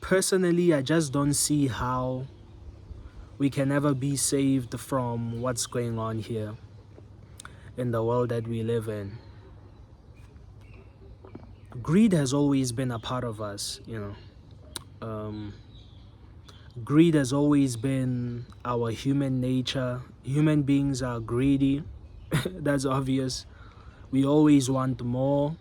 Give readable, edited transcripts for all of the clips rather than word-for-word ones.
personally, I just don't see how we can ever be saved from what's going on here in the world that we live in. Greed has always been a part of us, greed has always been our human nature. Human beings are greedy. That's obvious. We always want more,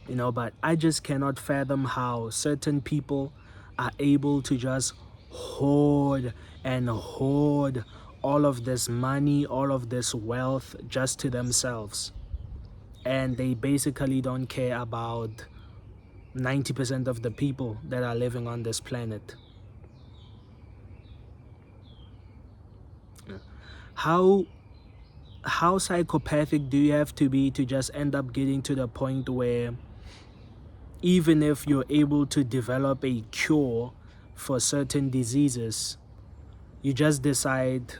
but I just cannot fathom how certain people are able to just hoard and hoard all of this money, all of this wealth just to themselves. And they basically don't care about 90% of the people that are living on this planet. How psychopathic do you have to be to just end up getting to the point where even if you're able to develop a cure for certain diseases, you just decide,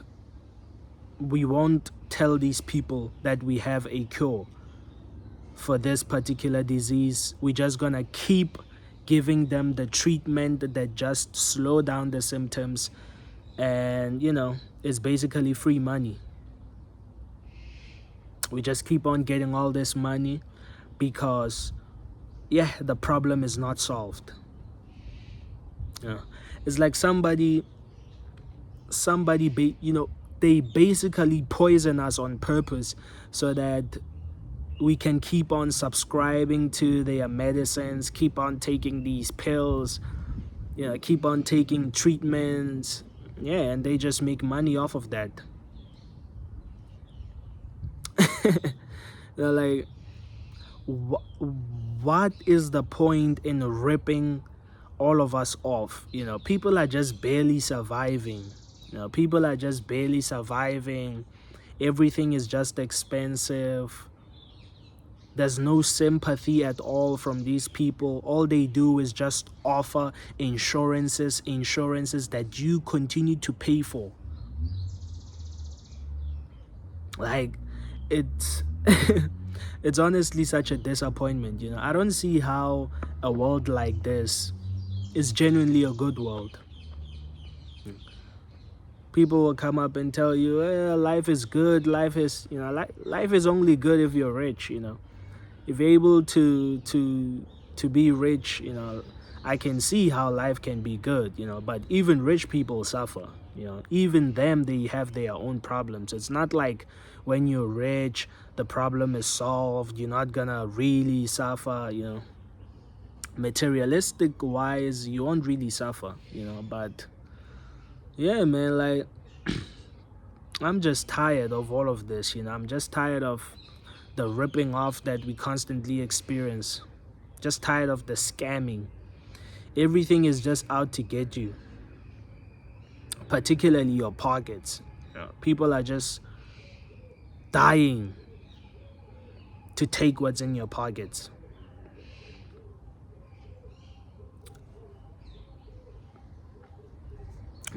we won't tell these people that we have a cure for this particular disease. We're just gonna keep giving them the treatment that just slow down the symptoms, and it's basically free money. We just keep on getting all this money because the problem is not solved. It's like somebody they basically poison us on purpose so that we can keep on subscribing to their medicines, keep on taking these pills, keep on taking treatments, and they just make money off of that. Like, what is the point in ripping all of us off? People are just barely surviving. Everything is just expensive. There's no sympathy at all from these people. All they do is just offer insurances that you continue to pay for. Like, it's it's honestly such a disappointment. I don't see how a world like this is genuinely a good world. People will come up and tell you, life is good, life is only good if you're rich. If you're able to be rich, I can see how life can be good, but even rich people suffer. Even them, they have their own problems. It's not like when you're rich, the problem is solved, you're not gonna really suffer. Materialistic wise, you won't really suffer, but man, like, I'm just tired of all of this. I'm just tired of the ripping off that we constantly experience. Just tired of the scamming. Everything is just out to get you, particularly your pockets. People are just dying to take what's in your pockets.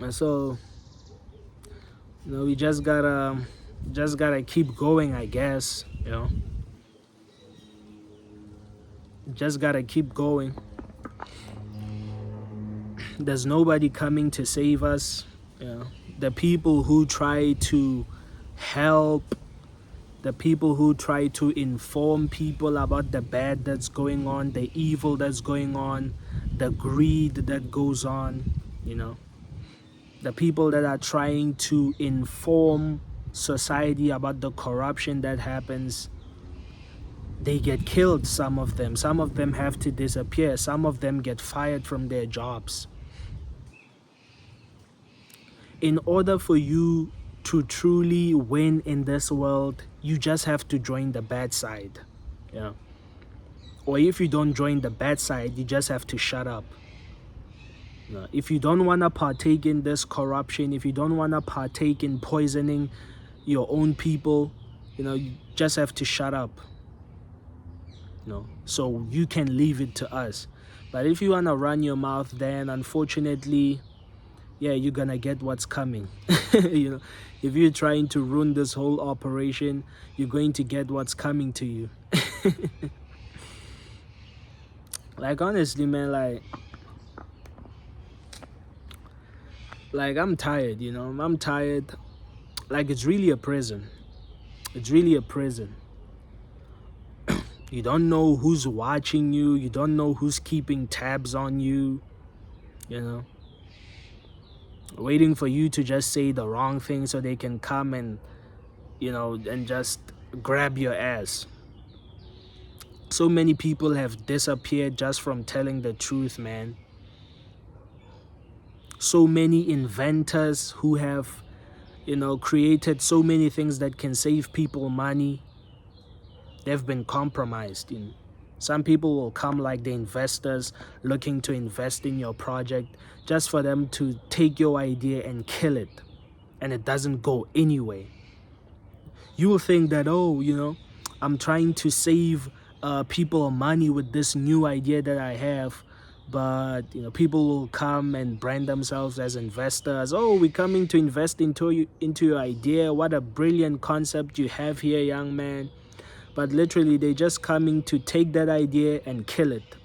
And so, we just gotta keep going, I guess. Just gotta keep going. There's nobody coming to save us. The people who try to help, the people who try to inform people about the bad that's going on, the evil that's going on, the greed that goes on, the people that are trying to inform society about the corruption that happens, they get killed. Some of them have to disappear. Some of them get fired from their jobs. In order for you to truly win in this world, you just have to join the bad side. Or if you don't join the bad side, you just have to shut up. If you don't want to partake in this corruption, if you don't want to partake in poisoning your own people, you just have to shut up. So you can leave it to us. But if you want to run your mouth, then unfortunately, you're gonna get what's coming. If you're trying to ruin this whole operation, you're going to get what's coming to you. Like, honestly, man, like, Like, I'm tired, I'm tired. Like, it's really a prison. It's really a prison. You don't know who's watching you. You don't know who's keeping tabs on you, you know, waiting for you to just say the wrong thing so they can come and, and just grab your ass. So many people have disappeared just from telling the truth, man. So many inventors who have, created so many things that can save people money, they've been compromised. Some people will come like the investors looking to invest in your project just for them to take your idea and kill it, and it doesn't go anywhere. You will think that, oh, I'm trying to save people money with this new idea that I have, but people will come and brand themselves as investors. Oh, we're coming to invest into your idea. What a brilliant concept you have here, young man. But literally, they're just coming to take that idea and kill it.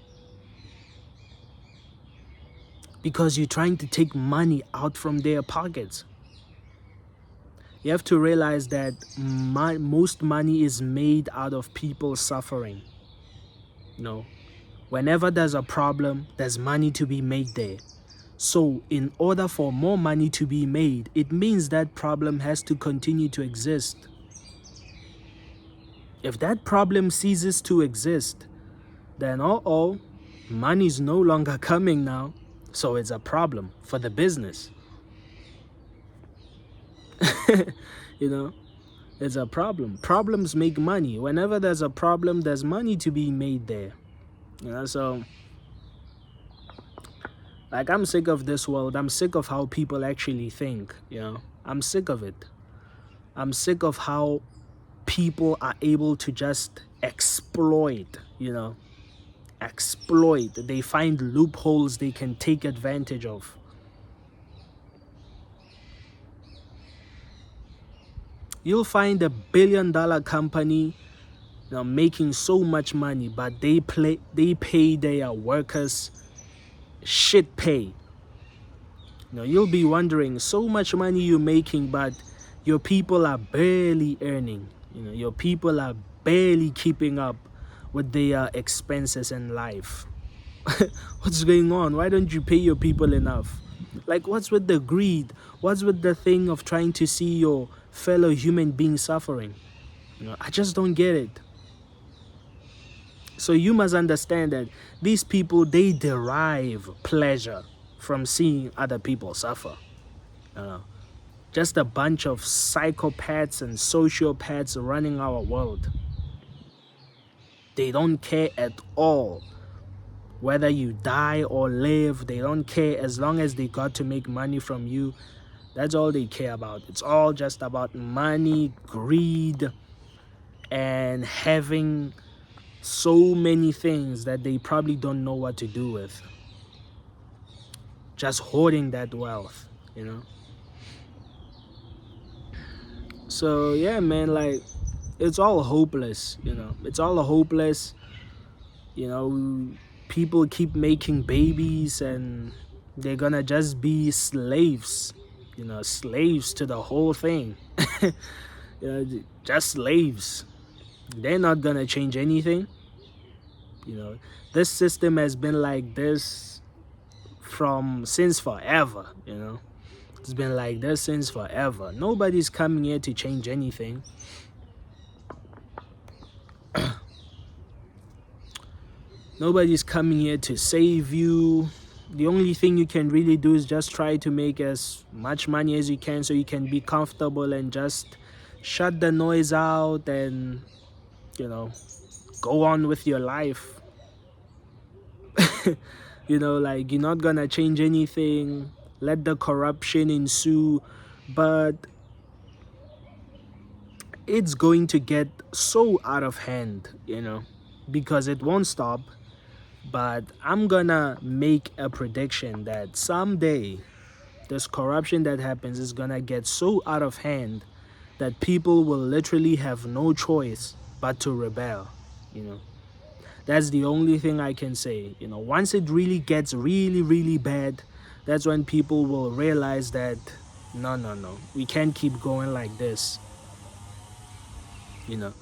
Because you're trying to take money out from their pockets. You have to realize that most money is made out of people suffering. Whenever there's a problem, there's money to be made there. So in order for more money to be made, it means that problem has to continue to exist. If that problem ceases to exist, then money is no longer coming now. So it's a problem for the business. It's a problem. Problems make money. Whenever there's a problem, there's money to be made there. So like, I'm sick of this world. I'm sick of how people actually think. I'm sick of it. I'm sick of how people are able to just exploit. They find loopholes they can take advantage of. You'll find a billion-dollar company making so much money, but they pay their workers shit pay. You'll be wondering, so much money you're making, but your people are barely earning. Your people are barely keeping up with their expenses in life. What's going on? Why don't you pay your people enough? Like, what's with the greed? What's with the thing of trying to see your fellow human being suffering? I just don't get it. So you must understand that these people, they derive pleasure from seeing other people suffer. Just a bunch of psychopaths and sociopaths running our world. They don't care at all whether you die or live. They don't care as long as they got to make money from you. That's all they care about. It's all just about money, greed, and having so many things that they probably don't know what to do with. Just hoarding that wealth, So yeah, man, like, it's all hopeless, It's all hopeless. People keep making babies and they're gonna just be slaves, slaves to the whole thing. Just slaves. They're not gonna change anything. This system has been like this since forever. It's been like this since forever. Nobody's coming here to change anything. Nobody's coming here to save you. The only thing you can really do is just try to make as much money as you can so you can be comfortable and just shut the noise out and, go on with your life. Like, you're not gonna change anything. Let the corruption ensue. But it's going to get so out of hand, because it won't stop. But I'm gonna make a prediction that someday this corruption that happens is gonna get so out of hand that people will literally have no choice but to rebel. That's the only thing I can say. Once it really gets really, really bad, That's when people will realize that no, we can't keep going like this. You know,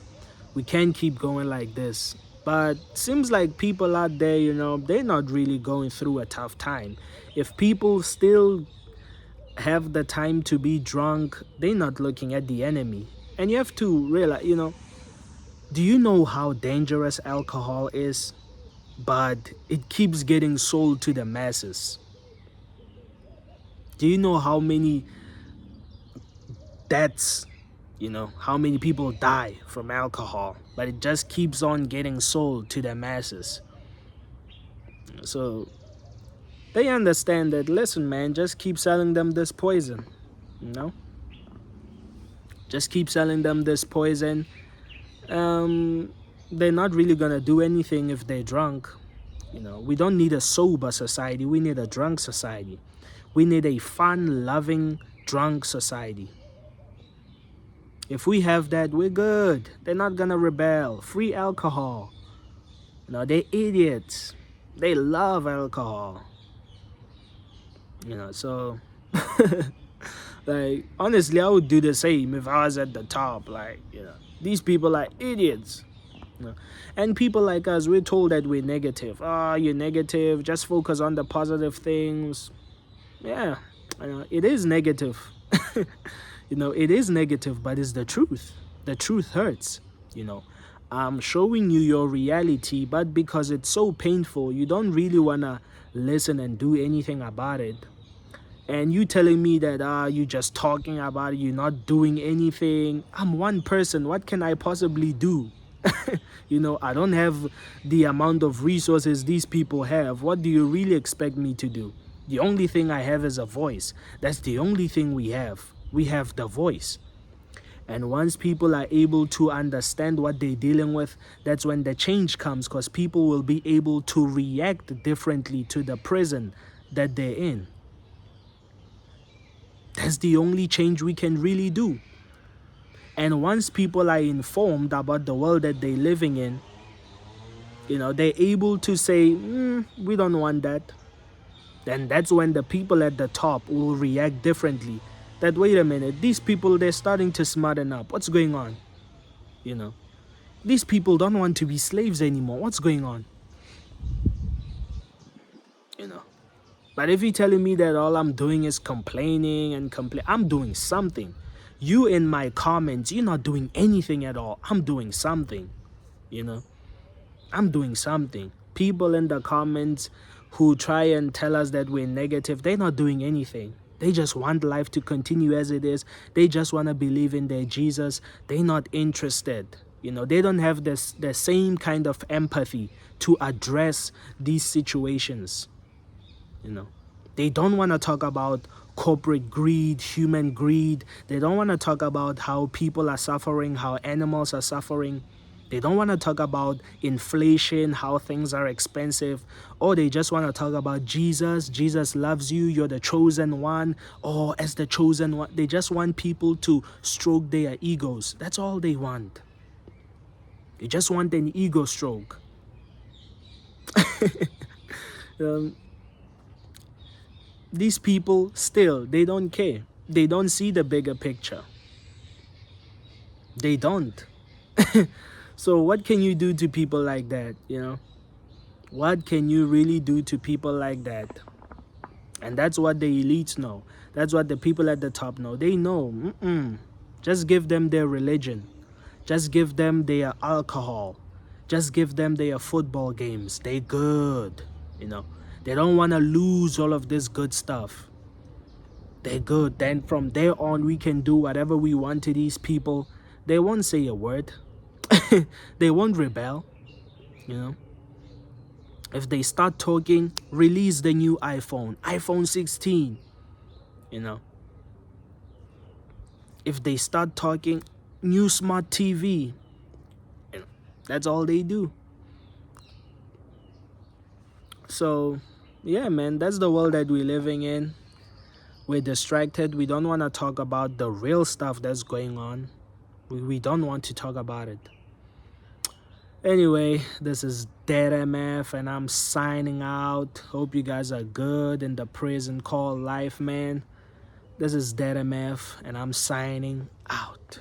we can't keep going like this. But seems like people out there, they're not really going through a tough time. If people still have the time to be drunk, they're not looking at the enemy. And you have to realize, do you know how dangerous alcohol is? But it keeps getting sold to the masses. Do you know how many deaths, how many people die from alcohol? But it just keeps on getting sold to the masses. So they understand that, listen, man, just keep selling them this poison, Just keep selling them this poison. They're not really gonna do anything if they're drunk. We don't need a sober society. We need a drunk society. We need a fun-loving, drunk society. If we have that, we're good. They're not gonna rebel. Free alcohol. They're idiots. They love alcohol. So like, honestly, I would do the same if I was at the top. Like, these people are idiots. And people like us, we're told that we're negative. You're negative. Just focus on the positive things. Yeah, it is negative. It is negative, but it's the truth. The truth hurts. I'm showing you your reality, but because it's so painful, you don't really want to listen and do anything about it. And you telling me that you're just talking about it, you're not doing anything. I'm one person. What can I possibly do? I don't have the amount of resources these people have. What do you really expect me to do? The only thing I have is a voice. That's the only thing we have. We have the voice. And once people are able to understand what they're dealing with, that's when the change comes, because people will be able to react differently to the prison that they're in. That's the only change we can really do. And once people are informed about the world that they're living in, they're able to say, we don't want that. Then that's when the people at the top will react differently. That, wait a minute, these people, they're starting to smarten up. What's going on? These people don't want to be slaves anymore. What's going on? But if you're telling me that all I'm doing is complaining and I'm doing something. You in my comments, you're not doing anything at all. I'm doing something, I'm doing something. People in the comments who try and tell us that we're negative, they're not doing anything. They just want life to continue as it is. They just want to believe in their Jesus. They're not interested. They don't have the same kind of empathy to address these situations. They don't want to talk about corporate greed, human greed. They don't want to talk about how people are suffering, how animals are suffering. They don't want to talk about inflation, how things are expensive. Or they just want to talk about Jesus. Jesus loves you. You're the chosen one. Or as the chosen one. They just want people to stroke their egos. That's all they want. They just want an ego stroke. These people still, they don't care. They don't see the bigger picture. They don't. So what can you do to people like that, What can you really do to people like that? And that's what the elites know. That's what the people at the top know. They know, just give them their religion. Just give them their alcohol. Just give them their football games. They good, They don't want to lose all of this good stuff. They're good. Then from there on, we can do whatever we want to these people. They won't say a word. They won't rebel. If they start talking, release the new iPhone 16. If they start talking, new smart TV. That's all they do. So, yeah, man, that's the world that we're living in. We're distracted. We don't want to talk about the real stuff that's going on. We don't want to talk about it. Anyway, this is DeadMf and I'm signing out. Hope you guys are good in the prison called life, man. This is DeadMf and I'm signing out.